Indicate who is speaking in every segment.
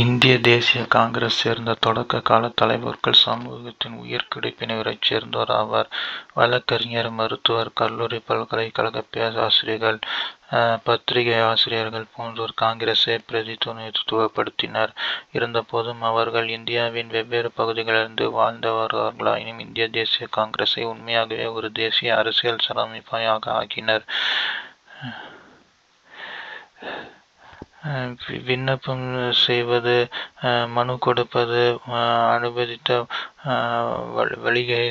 Speaker 1: இந்திய தேசிய காங்கிரஸ் சேர்ந்த தொடக்க கால தலைவர்கள் சமூகத்தின் உயர்குடிப்பிரிவைச் சேர்ந்தோர் ஆவர். வழக்கறிஞர், மருத்துவர், கல்லூரி பல்கலைக்கழக பேராசிரியர்கள், பத்திரிகை ஆசிரியர்கள் போன்றோர் காங்கிரஸை பிரதிநிதித்துவப்படுத்தினர். இருந்தபோதும் அவர்கள் இந்தியாவின் வெவ்வேறு பகுதிகளிலிருந்து வாழ்ந்தவர்களாயினும் இந்திய தேசிய காங்கிரஸை உண்மையாகவே ஒரு தேசிய அரசியல் அமைப்பாக ஆக்கினர். விண்ணப்பம் செய்வது, மனு கொடுப்பது, அனுமதித்த வழிகளை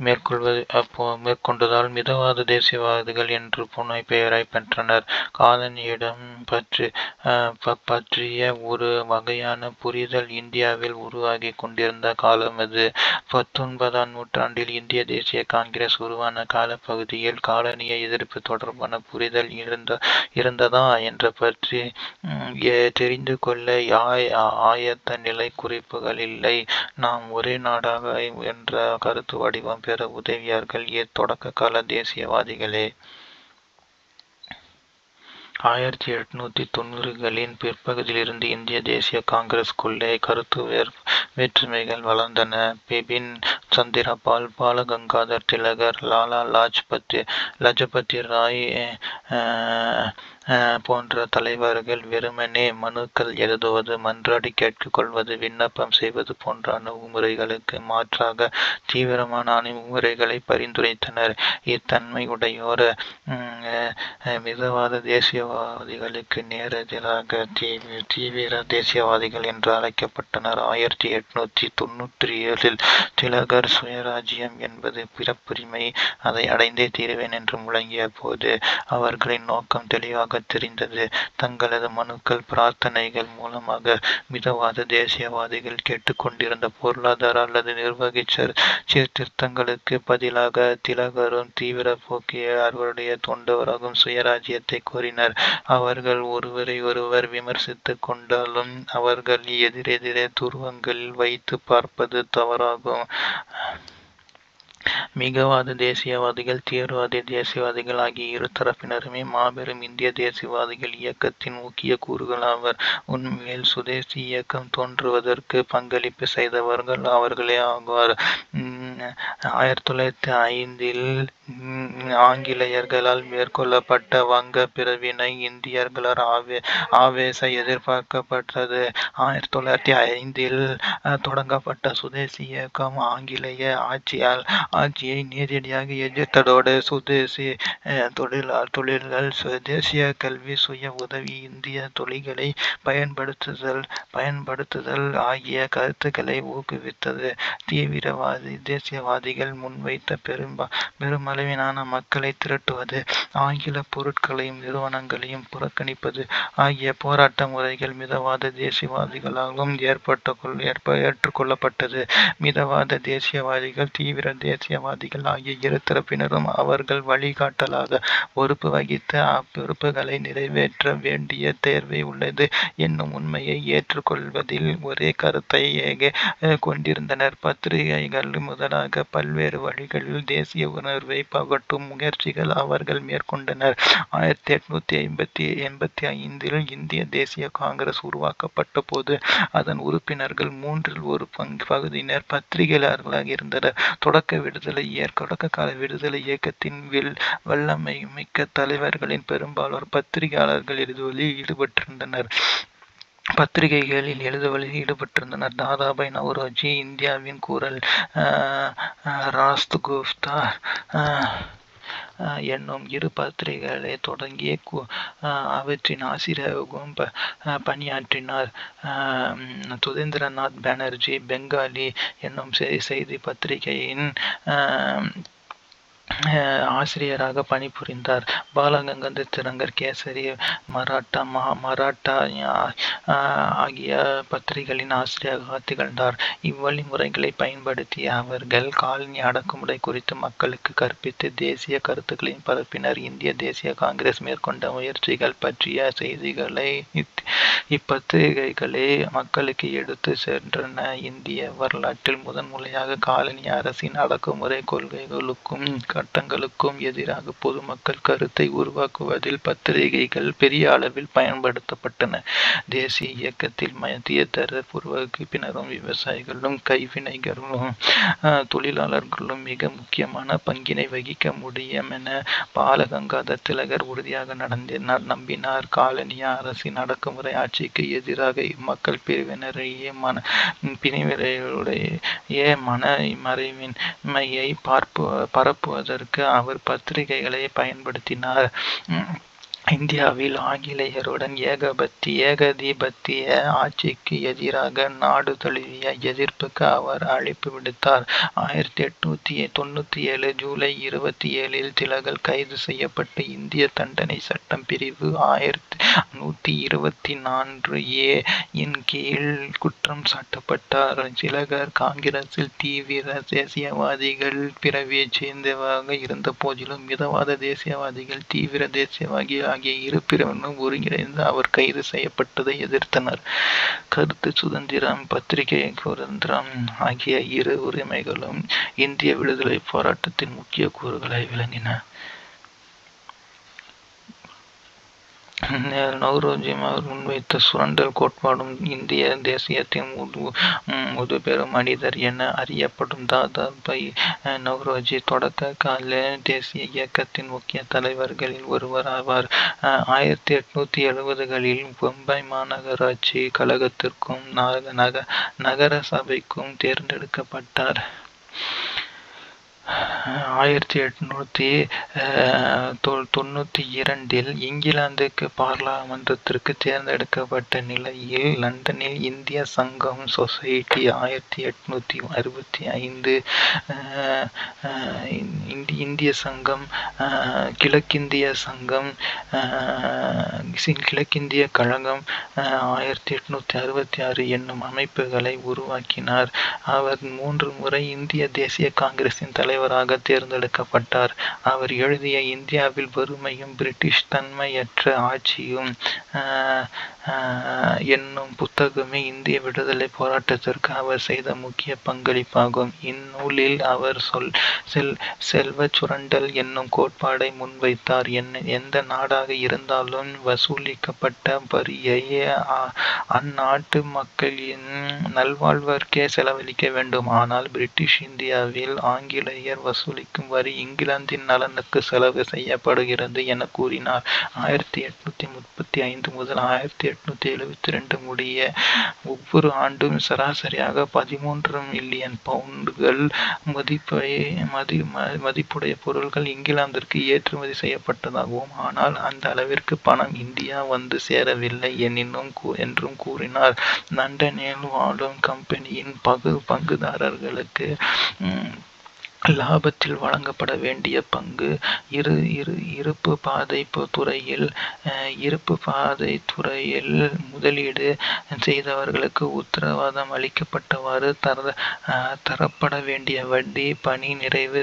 Speaker 1: மேற்கொண்டதால் மிதவாத தேசியவாதிகள் என்று புனைப்பெயரை பெற்றனர். காலனியிடம் பற்றிய ஒரு வகையான புரிதல் இந்தியாவில் உருவாகி கொண்டிருந்த காலம் அது. 19ஆம் நூற்றாண்டில் இந்திய தேசிய காங்கிரஸ் உருவான காலப்பகுதியில் காலனிய எதிர்ப்பு தொடர்பான புரிதல் இருந்ததா என்ற பற்றி தெரிந்து கொள்ள ஆயத்த நிலை குறிப்புகள் இல்லை. நாம் ஒரே நாடாக என்ற கருத்து வடிவம் பெற உதவியார்கள் தொடக்க கால தேசியவாதிகளே. 1890களின் பிற்பகுதியிலிருந்து இந்திய தேசிய காங்கிரஸுக்குள்ளே கருத்து வேற்றுமைகள் வளர்ந்தன. பிபின் சந்திரபால், பாலகங்காதர் திலகர், லாலா லஜபதி ராய் போன்ற தலைவர்கள் வெறுமனே மனுக்கள் எழுதுவது, மன்றாடி கேட்டுக்கொள்வது, விண்ணப்பம் செய்வது போன்ற அணுகுமுறைகளுக்கு மாற்றாக தீவிரமான அணுகுமுறைகளை பரிந்துரைத்தனர். இத்தன்மையுடையோர் மிதவாத தேசியவாதிகளுக்கு நேரெதிராக தீவிர தேசியவாதிகள் என்று அழைக்கப்பட்டனர். 1897இல் திலகர் சுயராஜ்யம் என்பது பிறப்புரிமை, அதை அடைந்தே தீருவேன் என்று முழங்கிய போது அவர்களின் நோக்கம் தெளிவாக தெரிந்தது. தங்களது மனுக்கள், பிரார்த்தனைகள் மூலமாக மிதவாத தேசியவாதிகள் கேட்டுக்கொண்டிருந்த பொருளாதார அல்லது நிர்வாக சீர்திருத்தங்களுக்கு பதிலாக திலகரும் தீவிர போக்கிய அவருடைய தொண்டராகும் சுயராஜ்யத்தை கோரினர். அவர்கள் ஒருவரை ஒருவர் விமர்சித்துக் கொண்டாலும் அவர்கள் எதிரெதிரே துருவங்களில் வைத்து பார்ப்பது தவறாகும். மிதவாத தேசியவாதிகள், தீவிரவாத தேசியவாதிகள் ஆகிய இரு தரப்பினருமே மாபெரும் இந்திய தேசியவாதிகள் இயக்கத்தின் முக்கிய கூறுகள் ஆவர். உண்மையில் சுதேசி இயக்கம் தோன்றுவதற்கு பங்களிப்பு செய்தவர்கள் அவர்களே ஆவார். 1905இல் ஆங்கிலேயர்களால் மேற்கொள்ளப்பட்ட வங்க பிரிவினை இந்தியர்களால் ஆவேச எதிர்பார்க்கப்பட்டது. 1905இல் தொடங்கப்பட்ட சுதேசி இயக்கம் ஆங்கிலேய ஆட்சியை நேரடியாக எதிர்த்ததோடு சுதேசி தொழில்கள், சுதேசிய கல்வி, சுய உதவி, இந்திய தொழில்களை பயன்படுத்துதல் ஆகிய கருத்துக்களை ஊக்குவித்தது. தீவிரவாத தேசியவாதிகள் முன்வைத்த பெருமளவிலான மக்களை திரட்டுவது, ஆங்கில பொருட்களையும் நிறுவனங்களையும் புறக்கணிப்பது ஆகிய போராட்ட முறைகள் மிதவாத தேசியவாதிகளாலும் ஏற்றுக்கொள்ளப்பட்டது. மிதவாத தேசியவாதிகள், தீவிர தேசியவாதிகள் ஆகிய இரு தரப்பினரும் அவர்கள் வழிகாட்டலாக பொறுப்பு வகித்து அப்பொறுப்புகளை நிறைவேற்ற வேண்டிய தேவை உள்ளது என்னும் உண்மையை ஏற்றுக்கொள்வதில் ஒரே கருத்தையே கொண்டிருந்தனர். பத்திரிகைகள் முதலாக பல்வேறு வழிகளில் தேசிய உணர்வை பகட்டும் முயற்சிகள் அவர்கள் மேற்கொண்டனர். 1885இல் இந்திய தேசிய காங்கிரஸ் உருவாக்கப்பட்ட போது அதன் உறுப்பினர்கள் மூன்றில் ஒரு பகுதியினர் பத்திரிகையாளர்களாக இருந்தனர். தொடக்க கால விடுதலை இயக்கத்தின் வல்லமை மிக்க தலைவர்களின் பெரும்பாலோர் பத்திரிகையாளர்கள் எழுதுவதில் ஈடுபட்டிருந்தனர். தாதாபாய் நவ்ரோஜி, இந்தியாவின் குரல், ராஷ்டிரகுப்தா என்னும் இரு பத்திரிகைகளை தொடங்கி அவற்றின் ஆசிரியராகவும் பணியாற்றினார். சுதேந்திரநாத் பானர்ஜி பெங்காலி என்னும் செய்தி பத்திரிகையின் ஆசிரியராக பணிபுரிந்தார். பாலகங்காதர் திலகர் கேசரி, மராட்டா ஆகிய பத்திரிகைகளின் ஆசிரியராக திகழ்ந்தார். இவ்வழிமுறைகளை பயன்படுத்திய அவர்கள் காலனி அடக்குமுறை குறித்து மக்களுக்கு கற்பித்து தேசிய கருத்துக்களை பரப்பினர். இந்திய தேசிய காங்கிரஸ் மேற்கொண்ட முயற்சிகள் பற்றிய செய்திகளை இப்பத்திரிகைகளே மக்களுக்கு எடுத்து சென்றன. இந்திய வரலாற்றில் முதன்முறையாக காலனி அரசின் அடக்குமுறை கொள்கைகளுக்கும் சட்டங்களுக்கும் எதிராக பொதுமக்கள் கருத்தை உருவாக்குவதில் பத்திரிகைகள் பெரிய அளவில் பயன்படுத்தப்பட்டன. தேசிய இயக்கத்தில் மத்தியதர வகுப்பினரும் விவசாயிகளும் கைவினைஞர்களும் தொழிலாளர்களும் மிக முக்கியமான பங்கினை வகிக்க முடியும் என பாலகங்காதர திலகர் உறுதியாக நம்பினார். காலனிய அரசின் அடக்குமுறை ஆட்சிக்கு எதிராக இம்மக்கள் பிரிவினரையே மனமறைவின்மையை பரப்புவதற்கு அவர் பத்திரிகைகளை பயன்படுத்தினார். இந்தியாவில் ஆங்கிலேயருடன் ஏகதிபத்திய ஆட்சிக்கு எதிராக நாடு தழுவிய எதிர்ப்புக்கு அவர் அழைப்பு விடுத்தார். 1897 ஜூலை 27 திலகர் கைது செய்யப்பட்டு இந்திய தண்டனை சட்டம் பிரிவு 1124A இன் கீழ் குற்றம் சாட்டப்பட்டார். திலகர் காங்கிரஸில் தீவிர தேசியவாதிகள் பிரிவைச் சேர்ந்தவராக இருந்த போதிலும் மிதவாத தேசியவாதிகள் தீவிர தேசியவாதி ஆகிய இரு பிரிவினரும் ஒருங்கிணைந்து அவர் கைது செய்யப்பட்டதை எதிர்த்தனர். கருத்து சுதந்திரம், பத்திரிகை சுதந்திரம் ஆகிய இரு உரிமைகளும் இந்திய விடுதலை போராட்டத்தின் முக்கிய கூறுகளாய் விளங்கின. நௌரோஜி முன்வைத்த சுரண்டல் கோட்பாடும் இந்திய தேசியத்தின் முதுபெரும் மனிதர் என அறியப்படும் தாதாபாய் நௌரோஜி தொடக்க கால தேசிய இயக்கத்தின் முக்கிய தலைவர்களில் ஒருவர் ஆவார். 1870களில் பம்பாய் மாநகராட்சி கழகத்திற்கும் நகர சபைக்கும் தேர்ந்தெடுக்கப்பட்டார். 1892 இங்கிலாந்து பார்லிமென்டிற்கு தேர்ந்தெடுக்கப்பட்ட நிலையில் லண்டனில் இந்திய சங்கம் சொசைட்டி 1865 இந்திய சங்கம், கிழக்கிந்திய சங்கம், கிழக்கிந்திய கழகம் 1866 என்னும் அமைப்புகளை உருவாக்கினார். அவர் 3 முறை இந்திய தேசிய காங்கிரசின் தலைவராக தேர்ந்தெடுக்கப்பட்டார். அவர் எழுதிய இந்தியாவில் வறுமையும் பிரிட்டிஷ் தன்மையற்ற ஆட்சியும் என்னும் புத்தகமே இந்திய விடுதலை போராட்டத்திற்கு அவர் செய்த முக்கிய பங்களிப்பாகும். இந்நூலில் அவர் செல்வச் சுரண்டல் என்னும் கோட்பாடை முன்வைத்தார். எந்த நாடாக இருந்தாலும் வசூலிக்கப்பட்ட வரியை அந்நாட்டு மக்களின் நல்வாழ்விற்கே செலவழிக்க வேண்டும். ஆனால் பிரிட்டிஷ் இந்தியாவில் ஆங்கிலேயர் வசூலிக்கும் வரி இங்கிலாந்தின் நலனுக்கு செலவு செய்யப்படுகிறது என கூறினார். 1835 முதல் 1872 முடிய ஒவ்வொரு ஆண்டும் சராசரியாக 13 மில்லியன் பவுண்டுகள் மதிப்புடைய பொருட்கள் இங்கிலாந்திற்கு ஏற்றுமதி செய்யப்பட்டதாகவும், ஆனால் அந்த அளவிற்கு பணம் இந்தியா வந்து சேரவில்லை என்றும் கூறினார். லண்டனில் வாழும் கம்பெனியின் பங்குதாரர்களுக்கு லாபத்தில் வழங்கப்பட வேண்டிய பங்கு இருப்பு பாதைத்துறையில் முதலீடு செய்தவர்களுக்கு உத்தரவாதம் அளிக்கப்பட்டவாறு தரப்பட வேண்டிய வட்டி, பணி நிறைவு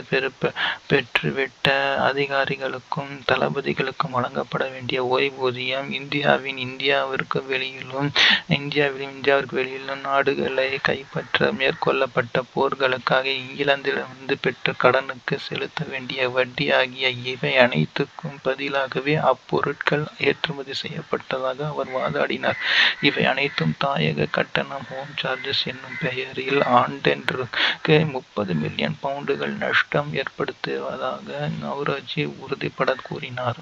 Speaker 1: பெற்றுவிட்ட அதிகாரிகளுக்கும் தளபதிகளுக்கும் வழங்கப்பட வேண்டிய ஓய்வூதியம், இந்தியாவிற்கு வெளியிலும் நாடுகளை கைப்பற்ற மேற்கொள்ளப்பட்ட போர்களுக்காக இங்கிலாந்திலிருந்து பெற்ற கடனுக்கு செலுத்த வேண்டிய வட்டி ஆகிய இவை அனைத்துக்கும் பதிலாகவே அப்பொருட்கள் ஏற்றுமதி செய்யப்பட்டதாக அவர் வாதாடினார். இவை அனைத்தும் தாயக கட்டணம் ஹோம் சார்ஜஸ் என்னும் பெயரில் ஆண்டொன்றுக்கு 30 மில்லியன் பவுண்டுகள் நஷ்டம் ஏற்படுத்துவதாக நௌரோஜி உறுதிபட கூறினார்.